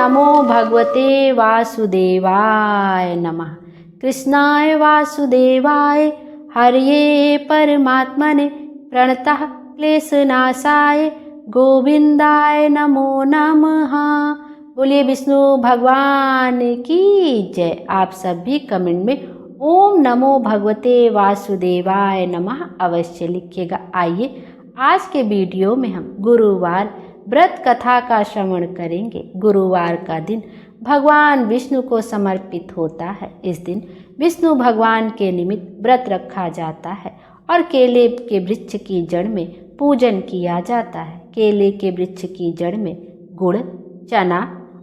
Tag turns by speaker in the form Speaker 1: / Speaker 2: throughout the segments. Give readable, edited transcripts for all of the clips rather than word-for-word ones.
Speaker 1: नमो भगवते वासुदेवाय नमः। कृष्णाय वासुदेवाय हरये परमात्मने प्रणतः क्लेशनाशाय गोविंदाय नमो नमः। बोलिए विष्णु भगवान की जय। आप सभी कमेंट में ओम नमो भगवते वासुदेवाय नमः अवश्य लिखिएगा। आइए आज के वीडियो में हम गुरुवार व्रत कथा का श्रवण करेंगे। गुरुवार का दिन भगवान विष्णु को समर्पित होता है। इस दिन विष्णु भगवान के निमित्त व्रत रखा जाता है और केले के वृक्ष की जड़ में पूजन किया जाता है। केले के वृक्ष की जड़ में गुड़, चना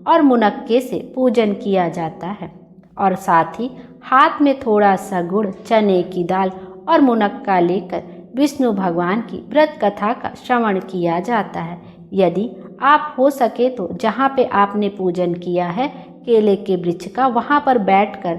Speaker 1: और मुनक्के से पूजन किया जाता है और साथ ही हाथ में थोड़ा सा गुड़, चने की दाल और मुनक्का लेकर विष्णु भगवान की व्रत कथा का श्रवण किया जाता है। यदि आप हो सके तो जहाँ पे आपने पूजन किया है केले के वृक्ष का, वहाँ पर बैठकर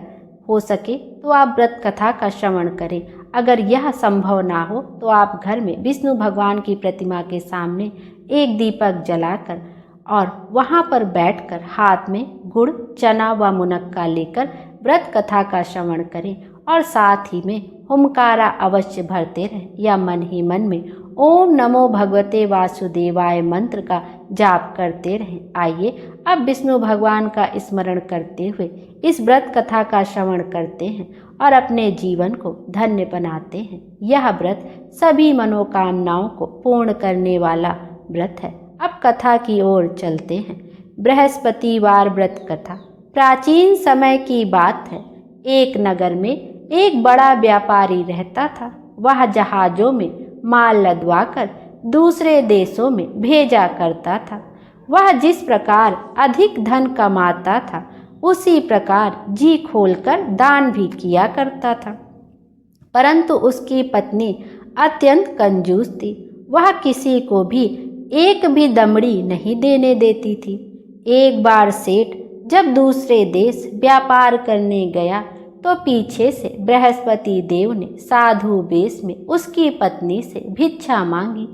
Speaker 1: हो सके तो आप व्रत कथा का श्रवण करें। अगर यह संभव ना हो तो आप घर में विष्णु भगवान की प्रतिमा के सामने एक दीपक जलाकर और वहाँ पर बैठकर हाथ में गुड़, चना व मुनक्का लेकर व्रत कथा का श्रवण करें और साथ ही में हुमकारा अवश्य भरते रहें या मन ही मन में ओम नमो भगवते वासुदेवाय मंत्र का जाप करते रहें। आइए अब विष्णु भगवान का स्मरण करते हुए इस व्रत कथा का श्रवण करते हैं और अपने जीवन को धन्य बनाते हैं। यह व्रत सभी मनोकामनाओं को पूर्ण करने वाला व्रत है। अब कथा की ओर चलते हैं। बृहस्पतिवार व्रत कथा। प्राचीन समय की बात है। एक नगर में एक बड़ा व्यापारी रहता था। वह जहाजों में माल लदवाकर दूसरे देशों में भेजा करता था। वह जिस प्रकार अधिक धन कमाता था उसी प्रकार जी खोलकर दान भी किया करता था। परंतु उसकी पत्नी अत्यंत कंजूस थी। वह किसी को भी एक भी दमड़ी नहीं देने देती थी। एक बार सेठ जब दूसरे देश व्यापार करने गया तो पीछे से बृहस्पति देव ने साधु वेश में उसकी पत्नी से भिक्षा मांगी।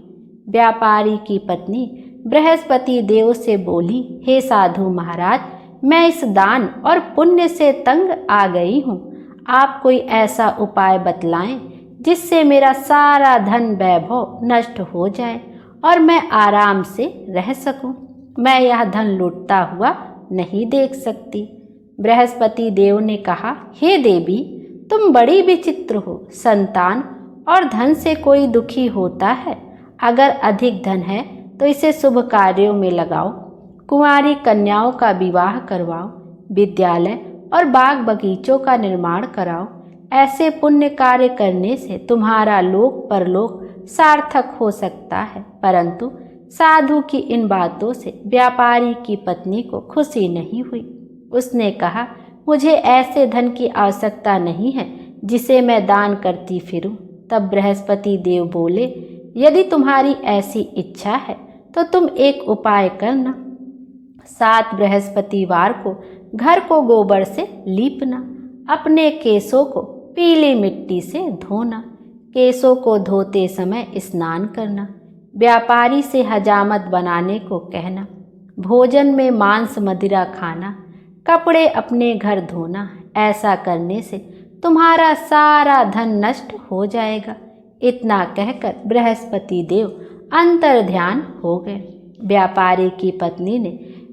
Speaker 1: व्यापारी की पत्नी बृहस्पति देव से बोली, हे साधु महाराज, मैं इस दान और पुण्य से तंग आ गई हूँ। आप कोई ऐसा उपाय बतलाएं जिससे मेरा सारा धन वैभव नष्ट हो जाए और मैं आराम से रह सकूं। मैं यह धन लूटता हुआ नहीं देख सकती। बृहस्पति देव ने कहा, हे देवी, तुम बड़ी विचित्र हो। संतान और धन से कोई दुखी होता है। अगर अधिक धन है तो इसे शुभ कार्यों में लगाओ। कुंवारी कन्याओं का विवाह करवाओ। विद्यालय और बाग बगीचों का निर्माण कराओ। ऐसे पुण्य कार्य करने से तुम्हारा लोक परलोक सार्थक हो सकता है। परंतु साधु की इन बातों से व्यापारी की पत्नी को खुशी नहीं हुई। उसने कहा, मुझे ऐसे धन की आवश्यकता नहीं है जिसे मैं दान करती फिरूं। तब बृहस्पति देव बोले, यदि तुम्हारी ऐसी इच्छा है तो तुम एक उपाय करना। 7 बृहस्पतिवार को घर को गोबर से लीपना। अपने केसों को पीली मिट्टी से धोना। केसों को धोते समय स्नान करना। व्यापारी से हजामत बनाने को कहना। भोजन में मांस मदिरा खाना। कपड़े अपने घर धोना। ऐसा करने से तुम्हारा सारा धन नष्ट हो जाएगा। इतना कहकर बृहस्पति देव अंतर ध्यान हो गए। व्यापारी की पत्नी ने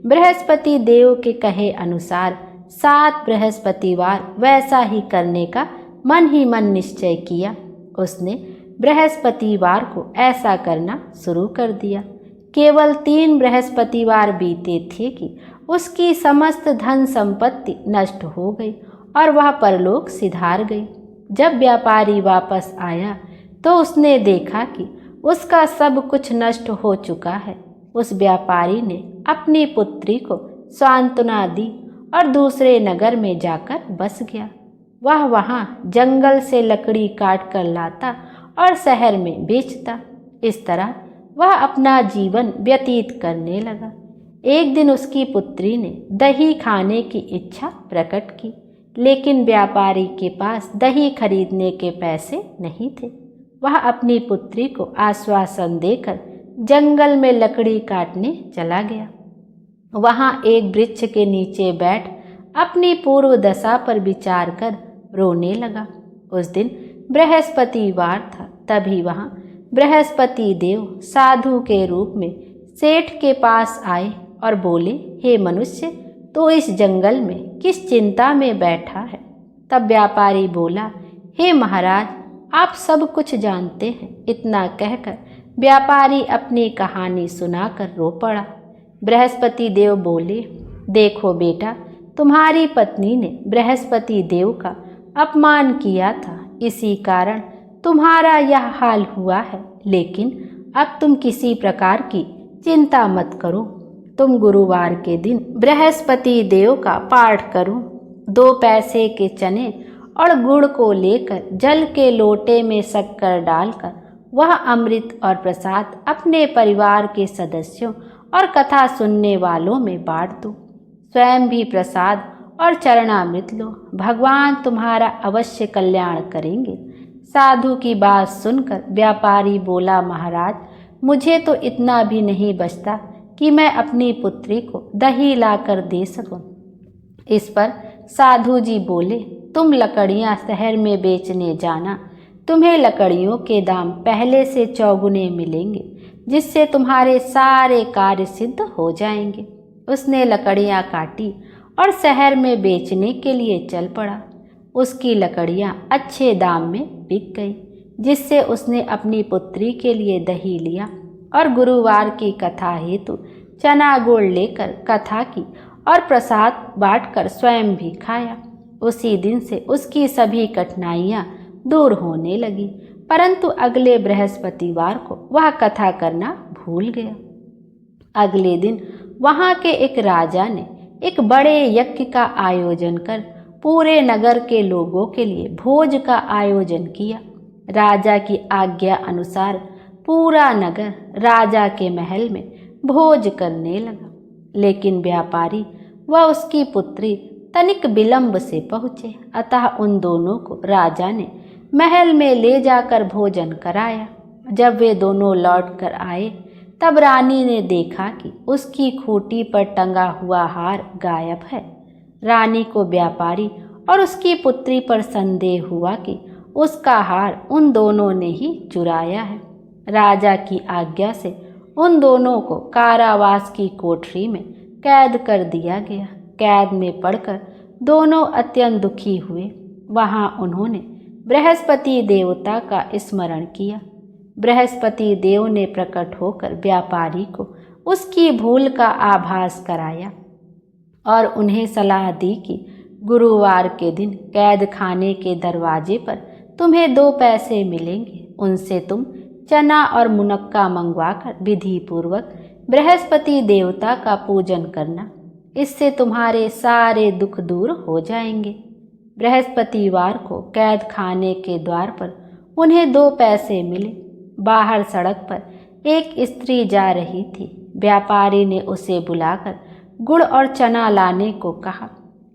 Speaker 1: बृहस्पति देव के कहे अनुसार 7 बृहस्पतिवार वैसा ही करने का मन ही मन निश्चय किया। उसने बृहस्पतिवार को ऐसा करना शुरू कर दिया। केवल 3 बृहस्पतिवार बीते थे कि उसकी समस्त धन संपत्ति नष्ट हो गई और वह परलोक सिधार गई। जब व्यापारी वापस आया तो उसने देखा कि उसका सब कुछ नष्ट हो चुका है। उस व्यापारी ने अपनी पुत्री को सांत्वना दी और दूसरे नगर में जाकर बस गया। वह वहाँ जंगल से लकड़ी काट कर लाता और शहर में बेचता। इस तरह वह अपना जीवन व्यतीत करने लगा। एक दिन उसकी पुत्री ने दही खाने की इच्छा प्रकट की, लेकिन व्यापारी के पास दही खरीदने के पैसे नहीं थे। वह अपनी पुत्री को आश्वासन देकर जंगल में लकड़ी काटने चला गया। वहाँ एक वृक्ष के नीचे बैठ अपनी पूर्व दशा पर विचार कर रोने लगा। उस दिन बृहस्पतिवार था। तभी वहाँ बृहस्पति देव साधु के रूप में सेठ के पास आए और बोले, हे मनुष्य, तो इस जंगल में किस चिंता में बैठा है? तब व्यापारी बोला, हे महाराज, आप सब कुछ जानते हैं। इतना कहकर व्यापारी अपनी कहानी सुनाकर रो पड़ा। बृहस्पति देव बोले, देखो बेटा, तुम्हारी पत्नी ने बृहस्पति देव का अपमान किया था, इसी कारण तुम्हारा यह हाल हुआ है। लेकिन अब तुम किसी प्रकार की चिंता मत करो। तुम गुरुवार के दिन बृहस्पति देव का पाठ करो। 2 पैसे के चने और गुड़ को लेकर जल के लोटे में शक्कर डालकर वह अमृत और प्रसाद अपने परिवार के सदस्यों और कथा सुनने वालों में बांट दो। स्वयं भी प्रसाद और चरणामृत लो। भगवान तुम्हारा अवश्य कल्याण करेंगे। साधु की बात सुनकर व्यापारी बोला, महाराज, मुझे तो इतना भी नहीं बचता कि मैं अपनी पुत्री को दही लाकर दे सकूं। इस पर साधु जी बोले, तुम लकड़ियां शहर में बेचने जाना। तुम्हें लकड़ियों के दाम पहले से 4 गुने मिलेंगे, जिससे तुम्हारे सारे कार्य सिद्ध हो जाएंगे। उसने लकड़ियां काटी और शहर में बेचने के लिए चल पड़ा। उसकी लकड़ियां अच्छे दाम में बिक गई, जिससे उसने अपनी पुत्री के लिए दही लिया और गुरुवार की कथा हेतु चना गुड़ लेकर कथा की और प्रसाद बांटकर स्वयं भी खाया। उसी दिन से उसकी सभी कठिनाइयां दूर होने लगी, परंतु अगले बृहस्पतिवार को वह कथा करना भूल गया। अगले दिन वहां के एक राजा ने एक बड़े यज्ञ का आयोजन कर पूरे नगर के लोगों के लिए भोज का आयोजन किया। राजा की आज्ञा अनुसार पूरा नगर राजा के महल में भोज करने लगा। लेकिन व्यापारी व उसकी पुत्री तनिक विलंब से पहुँचे, अतः उन दोनों को राजा ने महल में ले जाकर भोजन कराया। जब वे दोनों लौट कर आए, तब रानी ने देखा कि उसकी खूंटी पर टंगा हुआ हार गायब है। रानी को व्यापारी और उसकी पुत्री पर संदेह हुआ कि उसका हार उन दोनों ने ही चुराया है। राजा की आज्ञा से उन दोनों को कारावास की कोठरी में कैद कर दिया गया। कैद में पड़कर दोनों अत्यंत दुखी हुए। वहां उन्होंने बृहस्पति देवता का स्मरण किया। बृहस्पति देव ने प्रकट होकर व्यापारी को उसकी भूल का आभास कराया और उन्हें सलाह दी कि गुरुवार के दिन कैद खाने के दरवाजे पर तुम्हें 2 पैसे मिलेंगे। उनसे तुम चना और मुनक्का मंगवाकर विधि पूर्वक बृहस्पति देवता का पूजन करना। इससे तुम्हारे सारे दुख दूर हो जाएंगे। बृहस्पतिवार को कैद खाने के द्वार पर उन्हें 2 पैसे मिले। बाहर सड़क पर एक स्त्री जा रही थी। व्यापारी ने उसे बुलाकर गुड़ और चना लाने को कहा।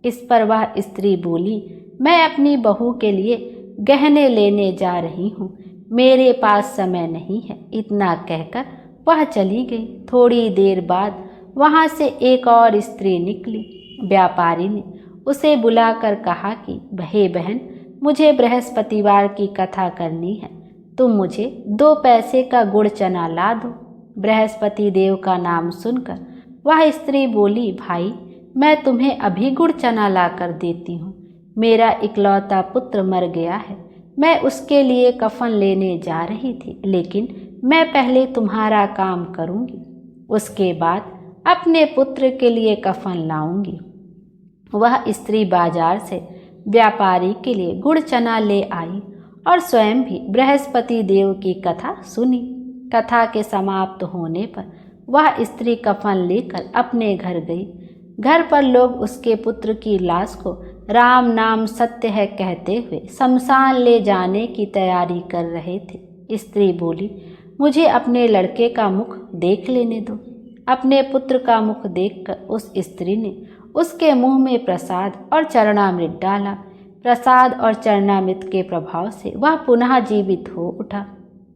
Speaker 1: इस पर वह स्त्री बोली, मैं अपनी बहू के लिए गहने लेने जा रही हूँ, मेरे पास समय नहीं है। इतना कहकर वह चली गई। थोड़ी देर बाद वहाँ से एक और स्त्री निकली। व्यापारी ने उसे बुलाकर कहा कि हे बहन, मुझे बृहस्पतिवार की कथा करनी है, तुम मुझे 2 पैसे का गुड़ चना ला दो। बृहस्पति देव का नाम सुनकर वह स्त्री बोली, भाई, मैं तुम्हें अभी गुड़ चना ला कर देती हूँ। मेरा इकलौता पुत्र मर गया है, मैं उसके लिए कफन लेने जा रही थी, लेकिन मैं पहले तुम्हारा काम करूँगी, उसके बाद अपने पुत्र के लिए कफन लाऊंगी। वह स्त्री बाजार से व्यापारी के लिए गुड़ चना ले आई और स्वयं भी बृहस्पति देव की कथा सुनी। कथा के समाप्त होने पर वह स्त्री कफन लेकर अपने घर गई। घर पर लोग उसके पुत्र की लाश को राम नाम सत्य है कहते हुए शमशान ले जाने की तैयारी कर रहे थे। स्त्री बोली, मुझे अपने लड़के का मुख देख लेने दो। अपने पुत्र का मुख देखकर उस स्त्री ने उसके मुंह में प्रसाद और चरणामृत डाला। प्रसाद और चरणामृत के प्रभाव से वह पुनः जीवित हो उठा।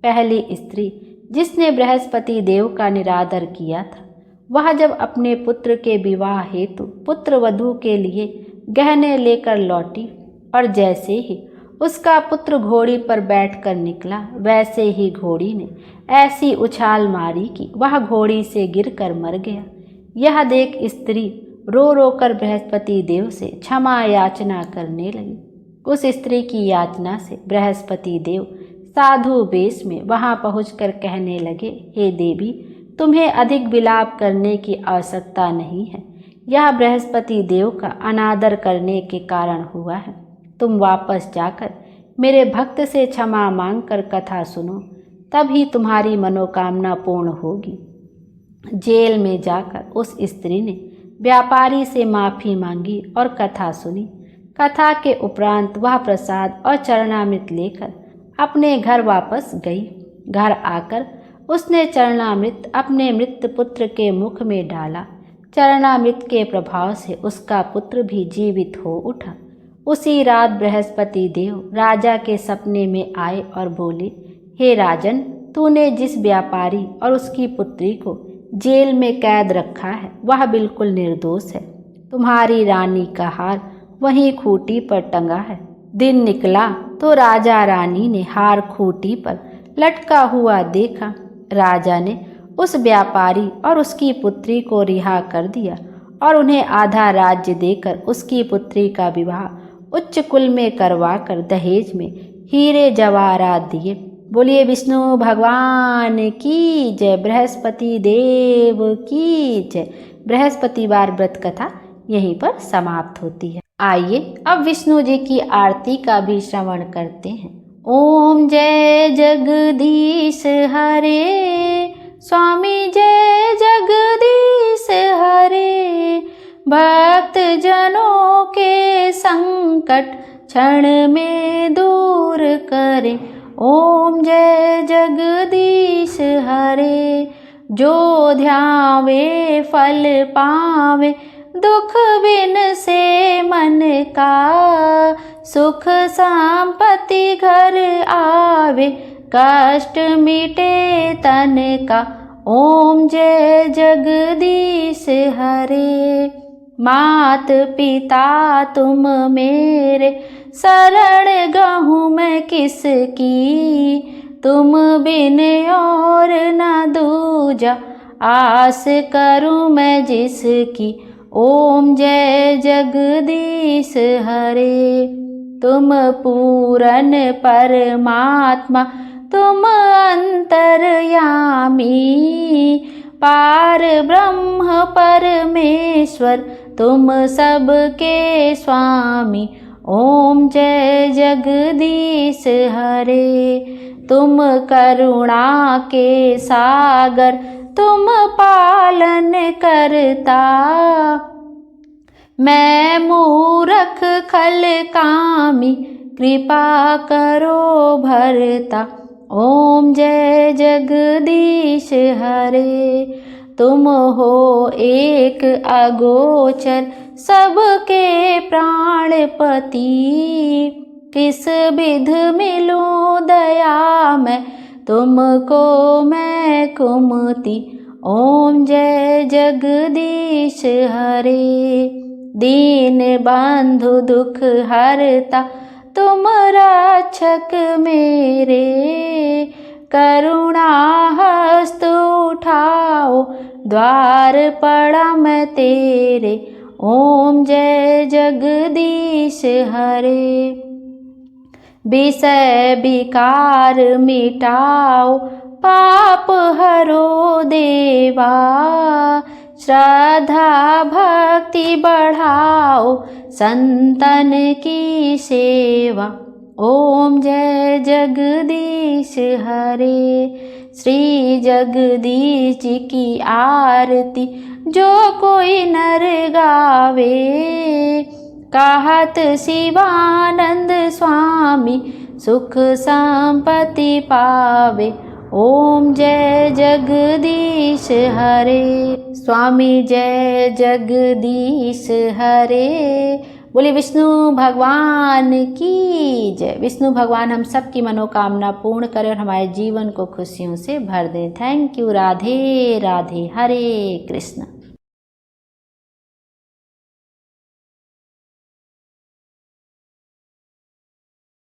Speaker 1: पहली स्त्री जिसने बृहस्पति देव का निरादर किया था, वह जब अपने पुत्र के विवाह हेतु पुत्र वधू के लिए गहने लेकर लौटी और जैसे ही उसका पुत्र घोड़ी पर बैठकर निकला, वैसे ही घोड़ी ने ऐसी उछाल मारी कि वह घोड़ी से गिरकर मर गया। यह देख स्त्री रो रो कर बृहस्पति देव से क्षमा याचना करने लगी। उस स्त्री की याचना से बृहस्पति देव साधु वेश में वहां पहुंचकर कहने लगे, हे देवी, तुम्हें अधिक विलाप करने की आवश्यकता नहीं है। यह बृहस्पति देव का अनादर करने के कारण हुआ है। तुम वापस जाकर मेरे भक्त से क्षमा मांगकर कथा सुनो, तभी तुम्हारी मनोकामना पूर्ण होगी। जेल में जाकर उस स्त्री ने व्यापारी से माफ़ी मांगी और कथा सुनी। कथा के उपरांत वह प्रसाद और चरणामृत लेकर अपने घर वापस गई। घर आकर उसने चरणामृत अपने मृत पुत्र के मुख में डाला। चरणामृत के प्रभाव से उसका पुत्र भी जीवित हो उठा। उसी रात बृहस्पति देव राजा के सपने में आए और बोले, हे राजन, तूने जिस व्यापारी और उसकी पुत्री को जेल में कैद रखा है वह बिल्कुल निर्दोष है। तुम्हारी रानी का हार वहीं खूंटी पर टंगा है। दिन निकला तो राजा रानी ने हार खूंटी पर लटका हुआ देखा। राजा ने उस व्यापारी और उसकी पुत्री को रिहा कर दिया और उन्हें आधा राज्य देकर उसकी पुत्री का विवाह उच्च कुल में करवाकर दहेज में हीरे जवाहरात दिए। बोलिए विष्णु भगवान की जय, बृहस्पति देव की जय। बृहस्पतिवार व्रत कथा यहीं पर समाप्त होती है। आइए अब विष्णु जी की आरती का भी श्रवण करते हैं। ओम जय जगदीश हरे, स्वामी जय जगदीश हरे। भक्त जनों के संकट क्षण में दूर करे। ओम जय जगदीश हरे। जो ध्यावे फल पावे, दुख बिन से मन का। सुख संपत्ति घर आवे, कष्ट मिटे तन का। ओम जय जगदीश हरे। मात पिता तुम मेरे, शरण गहूँ मैं किसकी। तुम बिन और न दूजा, आस करूँ मैं जिसकी। ओम जय जगदीश हरे। तुम पूरन परमात्मा, तुम अंतर्यामी। पार ब्रह्म परमेश्वर, तुम सबके स्वामी। ओम जय जगदीश हरे। तुम करुणा के सागर, तुम पालन करता। मैं मूरख खल कामी, कृपा करो भरता। ओम जय जगदीश हरे। तुम हो एक अगोचर, सबके प्राणपति। किस विध मिलूं दया मैं, तुमको मैं कुमति। ओम जय जगदीश हरे। दीन बंधु दुख हरता, तुम रक्षक मेरे। करुणा हस्त उठाओ, द्वार पड़ा मैं तेरे। ओम जय जगदीश हरे। विषय विकार मिटाओ, पाप हरो देवा। श्रद्धा भक्ति बढ़ाओ, संतन की सेवा। ओम जय जगदीश हरे। श्री जगदीश जी की आरती जो कोई नर गावे। कहत शिवानंद स्वामी, सुख संपत्ति पावे। ओम जय जगदीश हरे। स्वामी जय जगदीश हरे। बोले विष्णु भगवान की जय। विष्णु भगवान हम सब की मनोकामना पूर्ण करें और हमारे जीवन को खुशियों से भर दें। Thank you. Radhe Radhe. Hare Krishna.